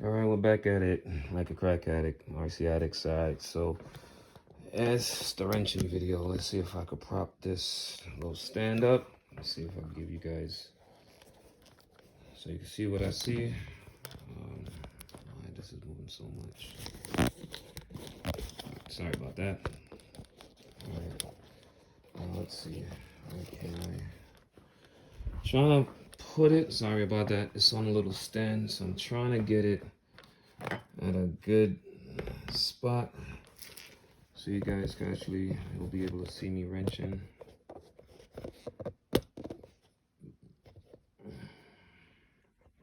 All right, we're back at it like a crack addict, RC addict side. So, as the wrenching video, let's see if I could prop this little stand up. Let's see if I can give you guys so you can see what I see. Why this is moving so much. Sorry about that. All right, let's see. Where can I? Trying to put it. Sorry about that. It's on a little stand, so I'm trying to get it at a good spot so you guys can actually, you'll be able to see me wrenching.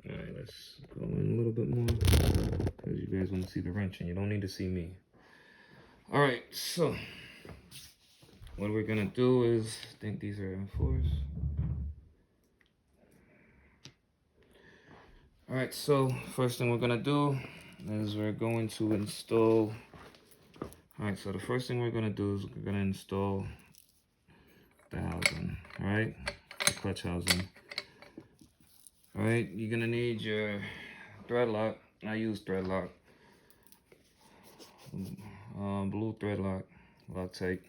All right, let's go in a little bit more because you guys want to see the wrenching. You don't need to see me. All right, so what we're gonna do is, I think these are M4s. All right, so first thing we're gonna do is we're going to install. All right, so the first thing we're gonna do is we're gonna install the housing, all right? The clutch housing. All right, you're gonna need your thread lock. I use thread lock. Blue thread lock, Loctite.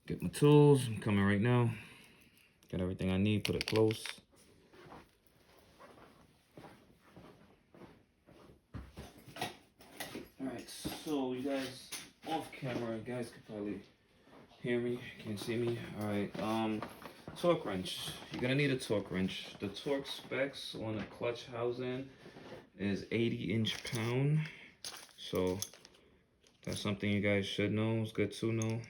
Get my tools, I'm coming right now. Got everything I need, put it close. Alright, so you guys, off camera, you guys could probably hear me, can't see me. Alright, torque wrench. You're gonna need a torque wrench. The torque specs on the clutch housing is 80 inch-pound. So that's something you guys should know. It's good to know.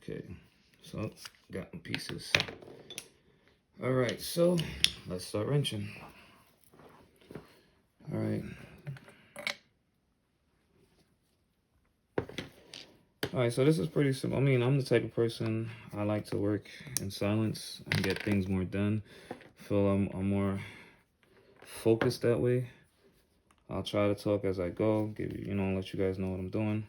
Okay, so got my pieces. All right, so let's start wrenching. All right. All right, so this is pretty simple. I mean, I'm the type of person, I like to work in silence and get things more done. Feel I'm more focused that way. I'll try to talk as I go, give you, let you guys know what I'm doing.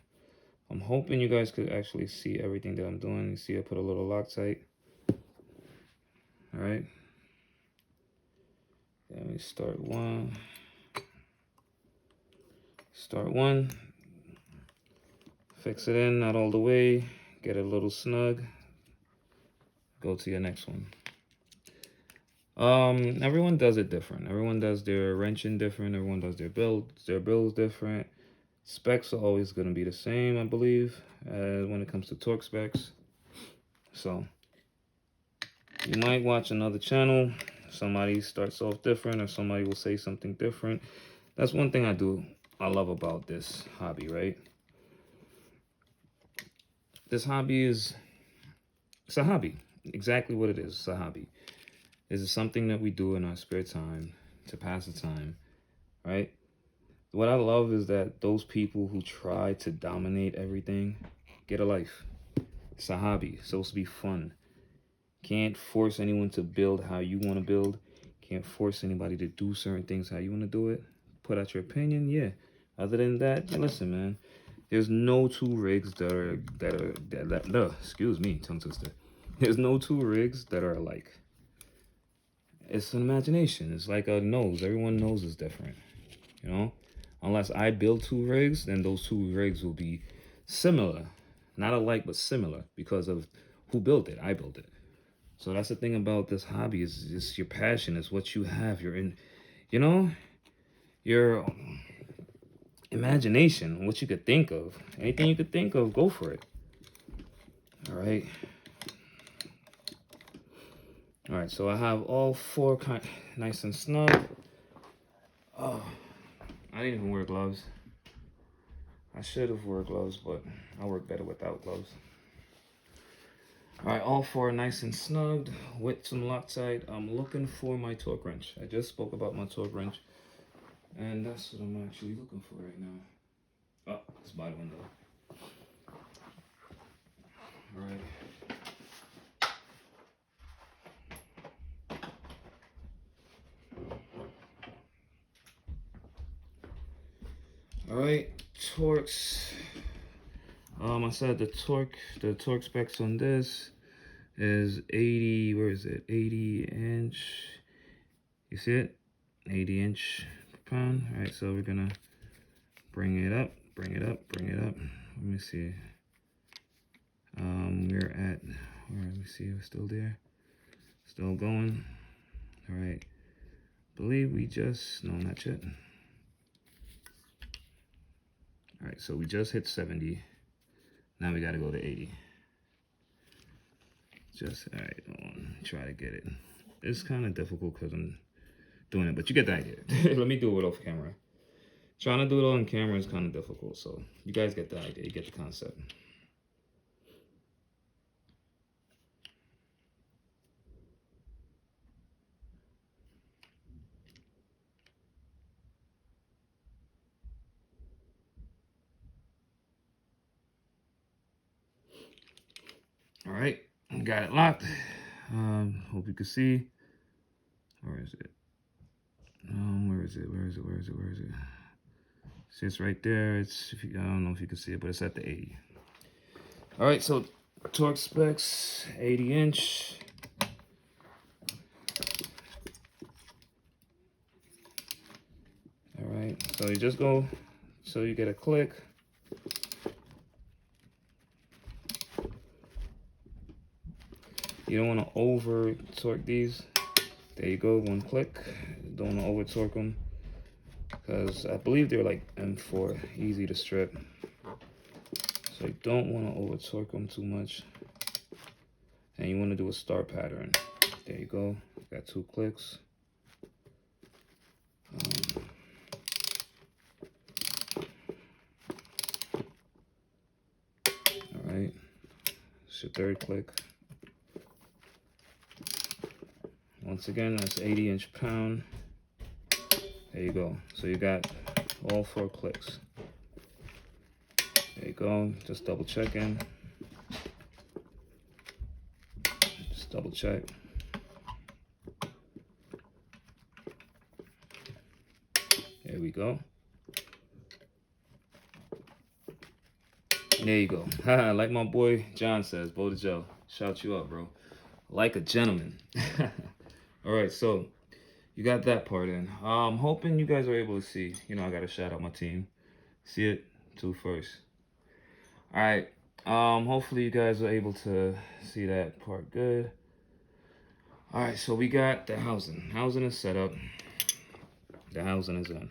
I'm hoping you guys could actually see everything that I'm doing. You see I put a little Loctite. All right. Let me start one. Start one. Fix it in, not all the way. Get it a little snug. Go to your next one. Everyone does it different. Everyone does their wrenching different. Everyone does their builds. Their builds different. Specs are always going to be the same, I believe, when it comes to torque specs. So you might watch another channel. Somebody starts off different, or somebody will say something different. That's one thing I love about this hobby, right? This hobby it's a hobby. Exactly what it is. It's a hobby. This is something that we do in our spare time to pass the time, right? What I love is that those people who try to dominate everything get a life. It's a hobby. It's supposed to be fun. Can't force anyone to build how you want to build. Can't force anybody to do certain things how you want to do it. Put out your opinion, yeah. Other than that, listen, man. There's no two rigs excuse me, tongue twister. There's no two rigs that are alike. It's an imagination. It's like a nose. Everyone knows is different, Unless I build two rigs, then those two rigs will be similar. Not alike, but similar because of who built it. I built it. So that's the thing about this hobby is just your passion. Is what you have. You're in, your imagination, what you could think of. Anything you could think of, go for it. All right. All right, so I have all four nice and snug. Oh, I didn't even wear gloves. I should have worn gloves, but I work better without gloves. All right, all four nice and snugged with some Loctite. I'm looking for my torque wrench. I just spoke about my torque wrench, and that's what I'm actually looking for right now. Oh, it's by the window. All right. All right, Torx. I said the torque specs on this is 80, where is it? 80 inch. You see it? 80 inch per pound. All right, so we're gonna bring it up, bring it up, bring it up. Let me see. We're at, let me see, we're still there. Still going. All right. Believe we just, no, not yet. All right, so we just hit 70. Now we gotta go to 80. Just, all right, hold on, try to get it. It's kind of difficult because I'm doing it, but you get the idea. Let me do it off camera. Trying to do it on camera is kind of difficult, so you guys get the idea, you get the concept. All right, got it locked. Hope you can see. Where is it? Where is it? Where is it? Where is it? Where is it? See, it's right there. It's, I don't know if you can see it, but it's at the 80. All right, so torque specs, 80 inch. All right, so you just go, so you get a click. You don't want to over torque these. There you go, one click. Don't want to over torque them because I believe they're like M4, easy to strip. So you don't want to over torque them too much. And you want to do a star pattern. There you go, got 2 clicks. All right, it's your 3rd click. Once again, that's 80 inch pound. There you go. So you got all 4 clicks. There you go. Just double checking. Just double check. There we go. There you go. Like my boy John says, Bo to Joe. Shout you up, bro. Like a gentleman. All right, so you got that part in. I'm hoping you guys are able to see. You know, I got to shout out my team. See it? 2 first. All right. Hopefully you guys are able to see that part good. All right, so we got the housing. Housing is set up. The housing is in.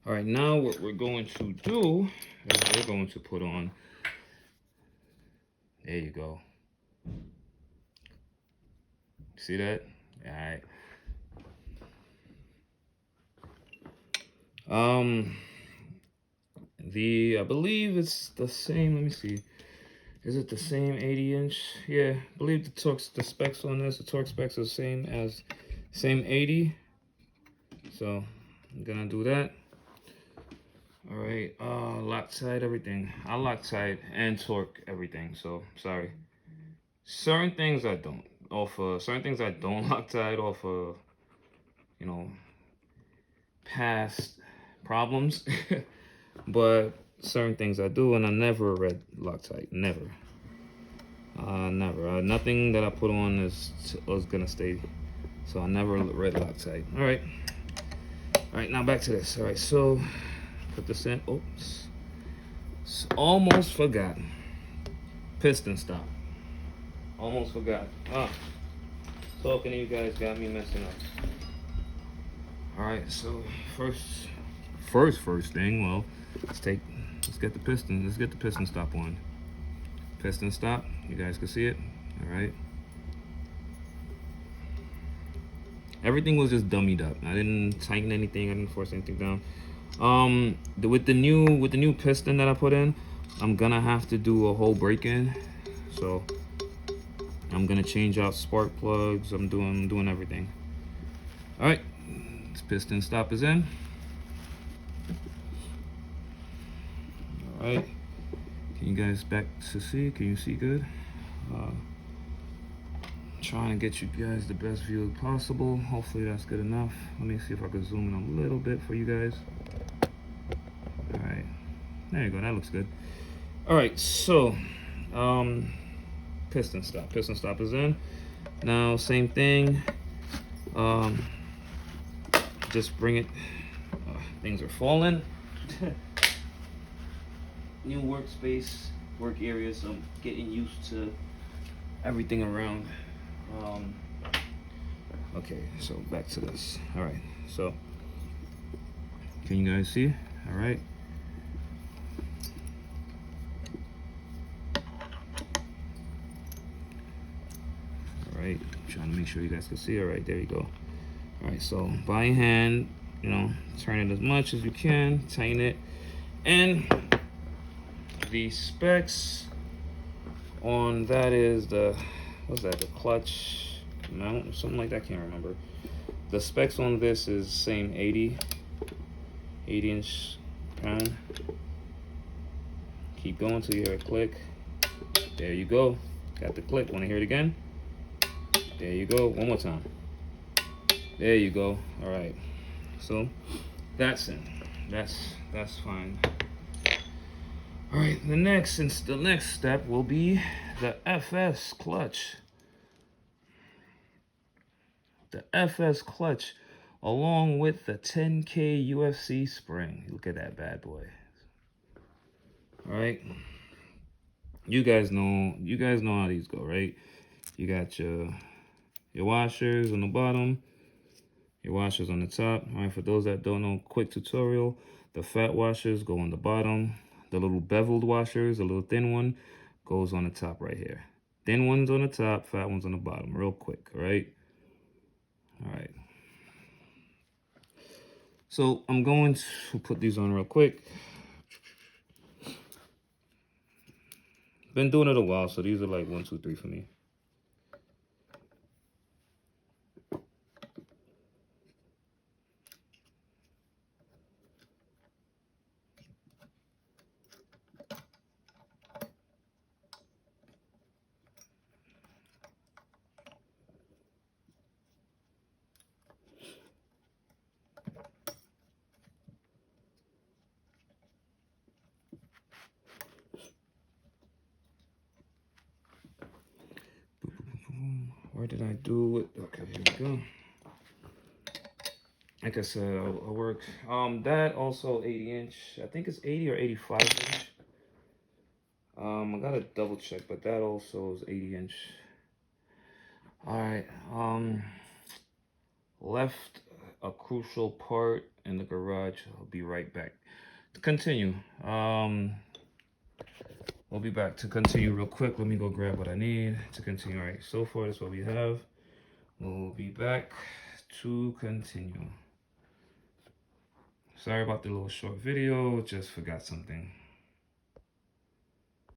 All right, now what we're going to do is we're going to put on. There you go. See that? All right. I believe it's the same. Let me see. Is it the same 80 inch? Yeah, I believe the specs on this, the torque specs are the same 80. So I'm gonna do that. All right, Loctite everything. I Loctite and torque everything. So sorry. Certain things I don't. Certain things I don't Loctite off of, you know, past problems. But certain things I do, and I never read Loctite. Never. Never. Nothing that I put on is gonna stay. So I never read Loctite. All right. All right. Now back to this. All right. So put this in. Oops. Almost forgot. Piston stop. Almost forgot. Talking to you guys got me messing up. All right. So first thing. Well, let's get the piston. Let's get the piston stop on. Piston stop. You guys can see it. All right. Everything was just dummied up. I didn't tighten anything. I didn't force anything down. With the new piston that I put in, I'm gonna have to do a whole break-in. So I'm gonna change out spark plugs. I'm doing everything. All right. This piston stop is in. All right. Can you guys back to see? Can you see good? Trying to get you guys the best view possible. Hopefully that's good enough. Let me see if I can zoom in a little bit for you guys. All right, there you go. That looks good. All right, so piston stop. Piston stop is in. Now, same thing. Um, just bring it. Things are falling. New workspace, work area, so I'm getting used to everything around. Okay, so back to this. All right, so can you guys see? All right. All right, trying to make sure you guys can see. All right, there you go. All right, so by hand, you know, turn it as much as you can, tighten it, and the specs on that is the, what's that, the clutch mount or something like that, I can't remember. The specs on this is same 80 inch pound. Keep going till you hear a click. There you go, got the click. Want to hear it again? There you go, one more time. There you go. All right, so that's in. That's fine. All right, the next step will be the FS clutch. The FS clutch, along with the 10K UFC spring. Look at that bad boy. All right, you guys know how these go, right? You got your washers on the bottom, your washers on the top. All right, for those that don't know, quick tutorial: the fat washers go on the bottom. The little beveled washers, the little thin one, goes on the top right here. Thin one's on the top, fat one's on the bottom. Real quick, all right? All right. So I'm going to put these on real quick. Been doing it a while, so these are like 1, 2, 3 for me. Where did I do it? Okay, here we go. Like I said, I'll work. That also 80 inch. I think it's 80 or 85 inch. I gotta double check, but that also is 80 inch. All right. Left a crucial part in the garage. I'll be right back to continue. We'll be back to continue real quick. Let me go grab what I need to continue. All right, so far that's what we have. We'll be back to continue. Sorry about the little short video, just forgot something.